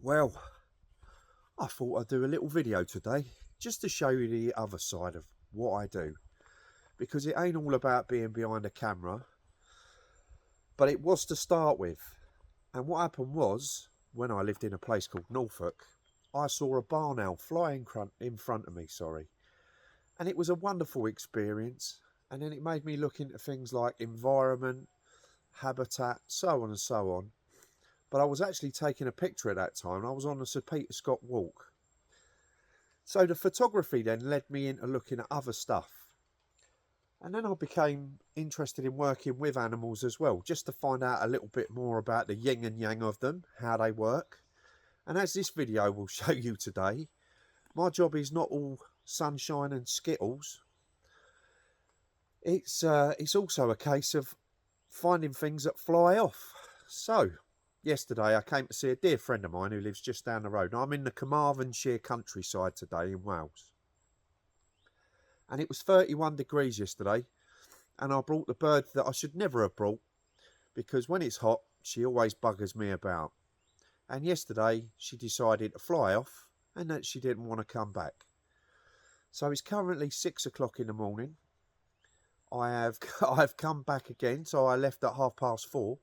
Well, I thought I'd do a little video today just to show you the other side of what I do, because it ain't all about being behind a camera, but it was to start with. And what happened was, when I lived in a place called Norfolk, I saw a barn owl fly in front of me, and it was a wonderful experience. And then it made me look into things like environment, habitat, so on and so on. But I was actually taking a picture at that time. I was on the Sir Peter Scott walk. So the photography then led me into looking at other stuff. And then I became interested in working with animals as well, just to find out a little bit more about the yin and yang of them, how they work. And as this video will show you today, my job is not all sunshine and skittles. It's also a case of finding things that fly off. So yesterday I came to see a dear friend of mine who lives just down the road. I'm in the Carmarthenshire countryside today in Wales. And it was 31 degrees yesterday. And I brought the bird that I should never have brought, because when it's hot, she always buggers me about. And yesterday she decided to fly off and that she didn't want to come back. So it's currently 6 o'clock in the morning. I've come back again, so I left at 4:30.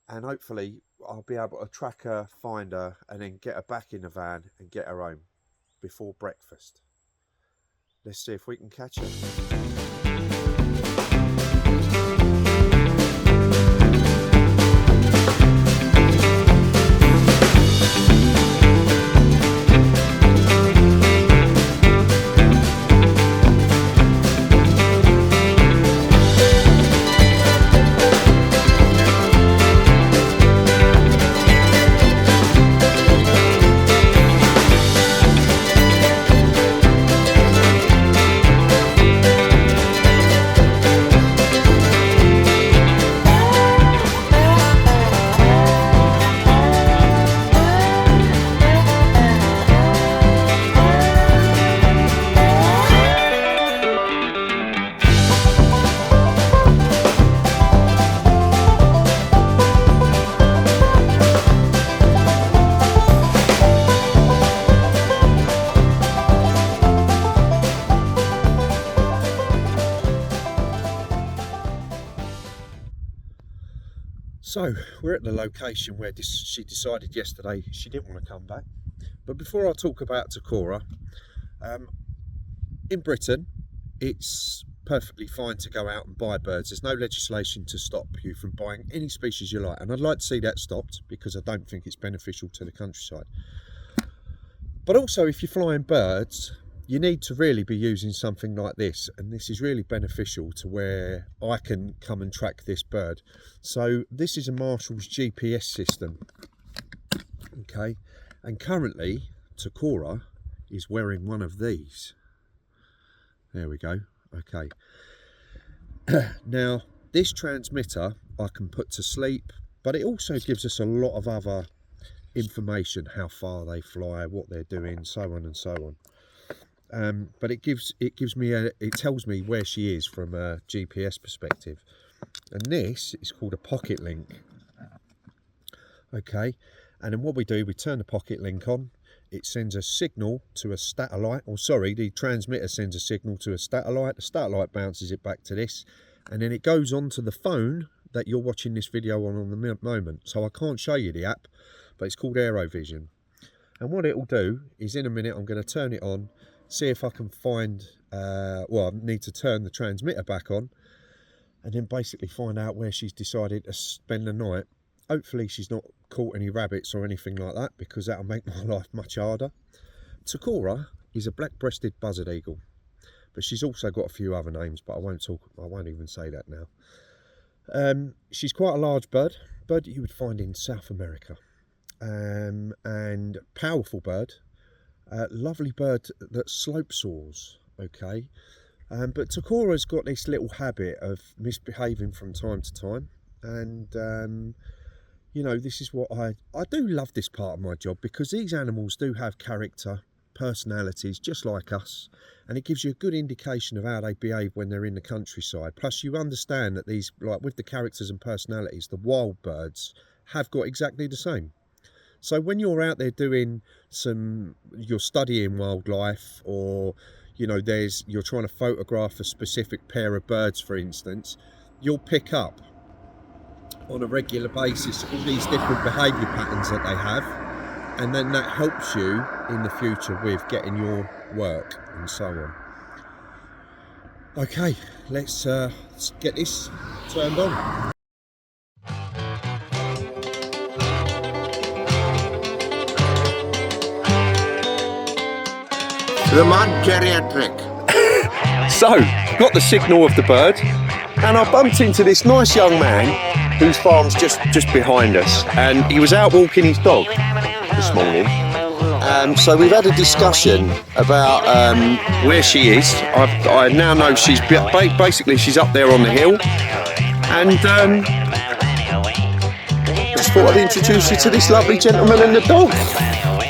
And hopefully I'll be able to track her, find her, and then get her back in the van and get her home before breakfast. Let's see if we can catch her. So we're at the location where she decided yesterday she didn't want to come back. But before I talk about Takora, in Britain it's perfectly fine to go out and buy birds. There's no legislation to stop you from buying any species you like, and I'd like to see that stopped, because I don't think it's beneficial to the countryside. But also, if you're flying birds, you need to really be using something like this, and this is really beneficial to where I can come and track this bird. So this is a Marshall's GPS system, okay, and currently Takora is wearing one of these. There we go. Okay, now this transmitter I can put to sleep, but it also gives us a lot of other information: how far they fly, what they're doing, so on and so on. But it tells me where she is from a GPS perspective. And this is called a pocket link. Okay, and then what we do, we turn the pocket link on. It sends a signal to a satellite, or sorry, the transmitter sends a signal to a satellite. The satellite bounces it back to this, and then it goes on to the phone that you're watching this video on the moment. So I can't show you the app, but it's called AeroVision. And what it will do is, in a minute, I'm going to turn it on, see if I can find, well, I need to turn the transmitter back on, and then basically find out where she's decided to spend the night. Hopefully she's not caught any rabbits or anything like that, because that'll make my life much harder. Takora is a black-breasted buzzard eagle, but she's also got a few other names, but I won't even say that now. She's quite a large bird that you would find in South America, and powerful bird. Lovely bird that slope soars, okay, but Takora's got this little habit of misbehaving from time to time, and you know, this is what I do love this part of my job, because these animals do have character, personalities, just like us, and it gives you a good indication of how they behave when they're in the countryside. Plus you understand that these, like with the characters and personalities, the wild birds have got exactly the same. So when you're out there doing you're studying wildlife, or you know, you're trying to photograph a specific pair of birds, for instance, you'll pick up on a regular basis all these different behaviour patterns that they have, and then that helps you in the future with getting your work and so on. Okay, let's get this turned on. The man geriatric. So, got the signal of the bird, and I bumped into this nice young man whose farm's just behind us, and he was out walking his dog this morning. So we've had a discussion about where she is. I now know she's basically she's up there on the hill, and just thought I'd introduce you to this lovely gentleman and the dog.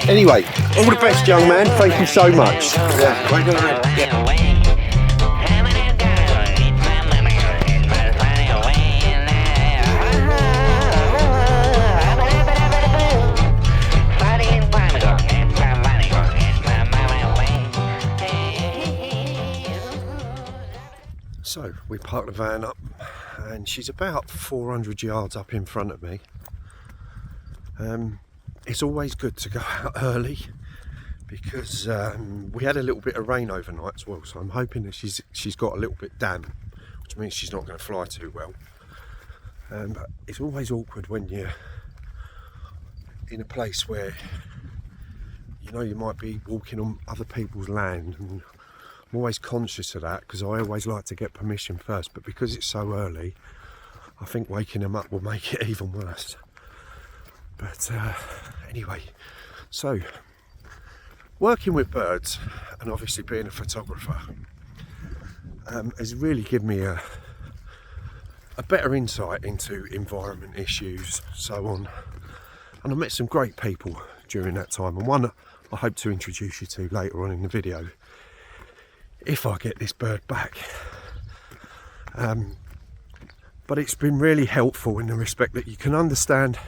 Anyway, all the best, young man. Thank you so much. Yeah, quite all right. Yeah. So we parked the van up, and she's about 400 yards up in front of me. It's always good to go out early because we had a little bit of rain overnight as well, so I'm hoping that she's got a little bit damp, which means she's not going to fly too well. But it's always awkward when you're in a place where you know you might be walking on other people's land, and I'm always conscious of that because I always like to get permission first, but because it's so early I think waking them up will make it even worse. But anyway, so working with birds and obviously being a photographer has really given me a better insight into environment issues, so on, and I met some great people during that time, and one I hope to introduce you to later on in the video if I get this bird back. But it's been really helpful in the respect that you can understand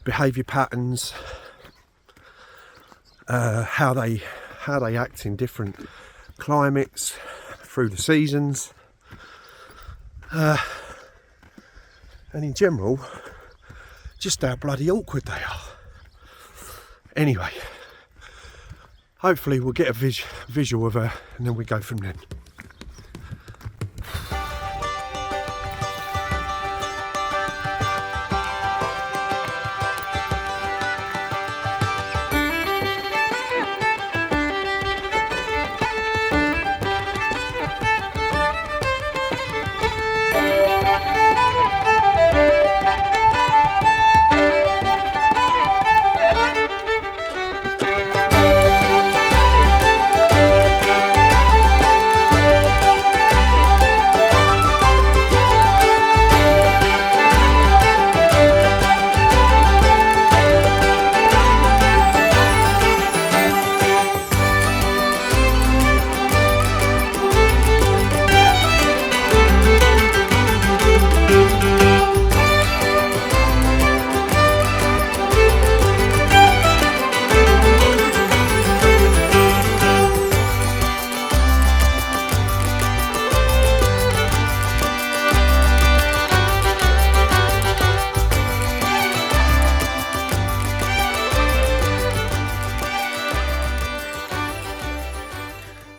behaviour patterns, how they act in different climates through the seasons, and in general just how bloody awkward they are. Anyway, hopefully we'll get a visual of her, and then we go from then.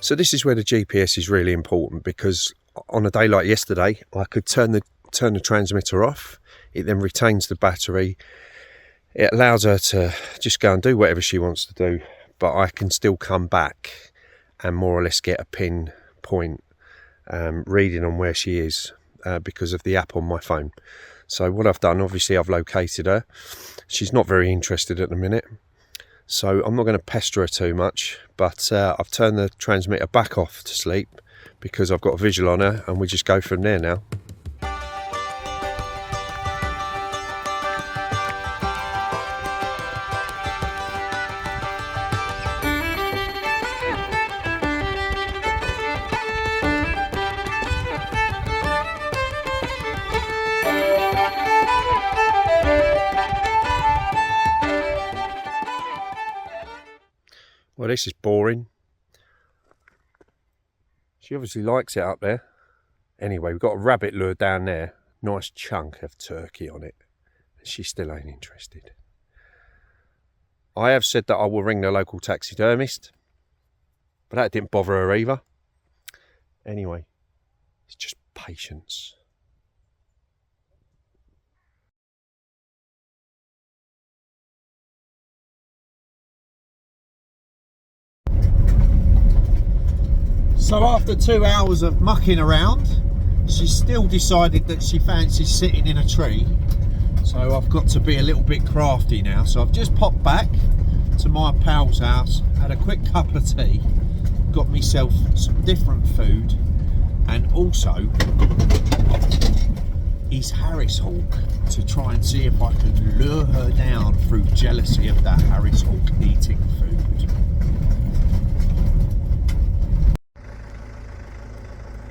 So this is where the GPS is really important, because on a day like yesterday I could turn the transmitter off. It then retains the battery. It allows her to just go and do whatever she wants to do, but I can still come back and more or less get a pinpoint reading on where she is because of the app on my phone. So what I've done, obviously I've located her. She's not very interested at the minute, so I'm not going to pester her too much, but I've turned the transmitter back off to sleep because I've got a visual on her, and we just go from there now. this is boring. She obviously likes it up there. Anyway, we've got a rabbit lure down there. Nice chunk of turkey on it. She still ain't interested. I have said that I will ring the local taxidermist, but that didn't bother her either. Anyway, it's just patience. So after 2 hours of mucking around, she still decided that she fancies sitting in a tree. So I've got to be a little bit crafty now. So I've just popped back to my pal's house, had a quick cup of tea, got myself some different food, and also his Harris hawk to try and see if I can lure her down through jealousy of that Harris hawk eating food.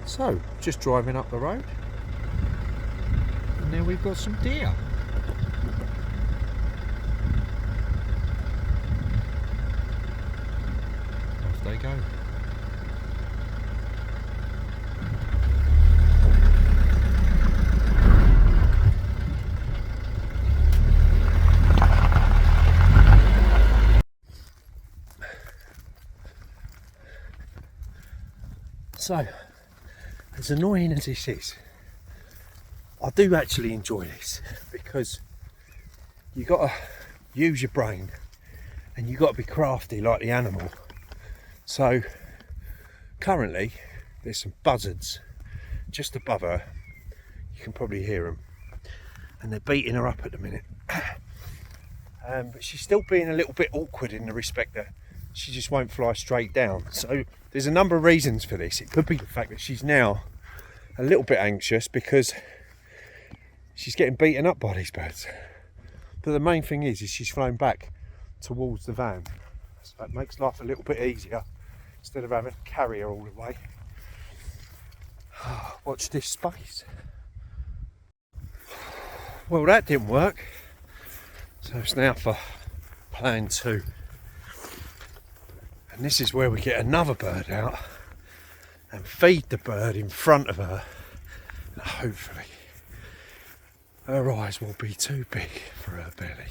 So, just driving up the road, and there we've got some deer. Off they go. So, as annoying as this is, I do actually enjoy this because you got to use your brain and you got to be crafty like the animal. So currently there's some buzzards just above her. You can probably hear them, and they're beating her up at the minute. But she's still being a little bit awkward in the respect that she just won't fly straight down. So there's a number of reasons for this. It could be the fact that she's now a little bit anxious because she's getting beaten up by these birds. But the main thing is she's flown back towards the van. So that makes life a little bit easier instead of having to carry her all the way. Watch this space. Well, that didn't work. So it's now for plan 2. And this is where we get another bird out and feed the bird in front of her. And hopefully her eyes will be too big for her belly.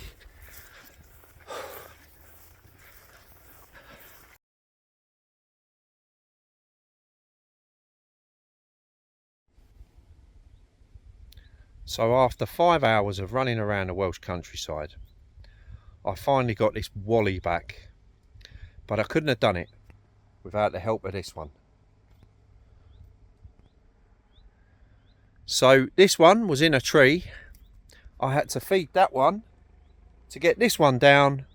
So after 5 hours of running around the Welsh countryside, I finally got this wally back. But I couldn't have done it without the help of this one. So this one was in a tree. I had to feed that one to get this one down,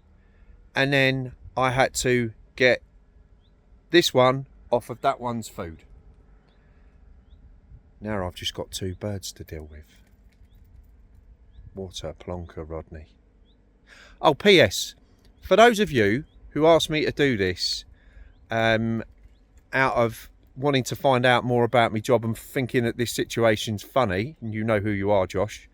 and then I had to get this one off of that one's food. Now I've just got 2 birds to deal with. What a plonker, Rodney. Oh, P.S. For those of you who asked me to do this out of wanting to find out more about my job and thinking that this situation's funny, and you know who you are, Josh,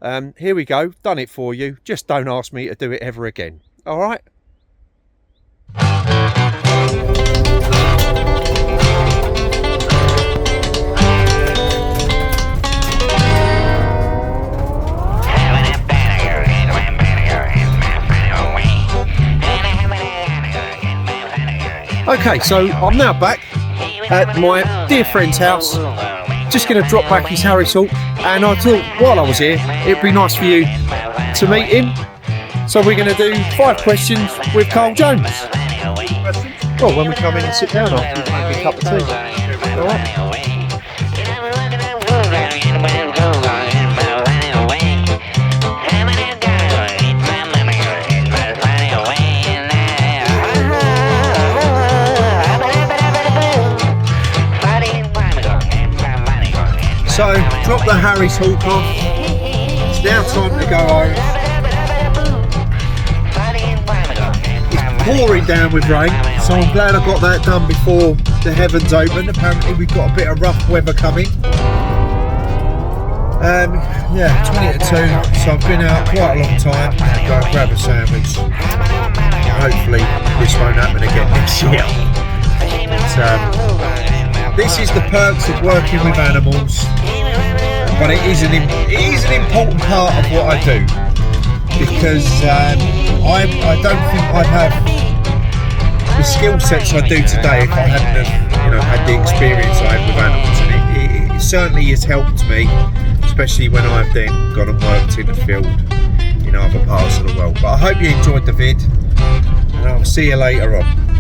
here we go, done it for you. Just don't ask me to do it ever again. All right? Okay, so I'm now back at my dear friend's house. Just going to drop back his Harris hawk, and I thought while I was here it'd be nice for you to meet him. So we're going to do 5 questions with Carl Jones. Well, when we come in and sit down after we've made a cup of tea. All right. So, drop the Harris hawk off. It's now time to go home. It's pouring down with rain, so I'm glad I got that done before the heavens open. Apparently we've got a bit of rough weather coming. Yeah, 20 to 2, so I've been out quite a long time. I'm going to go and grab a sandwich. hopefully this won't happen again next year. But, this is the perks of working with animals, but it is an important part of what I do, because I don't think I'd have the skill sets I do today if I hadn't have, had the experience I had with animals, and it certainly has helped me, especially when I've then gone and worked in the field in other parts of the world. But I hope you enjoyed the vid, and I'll see you later on.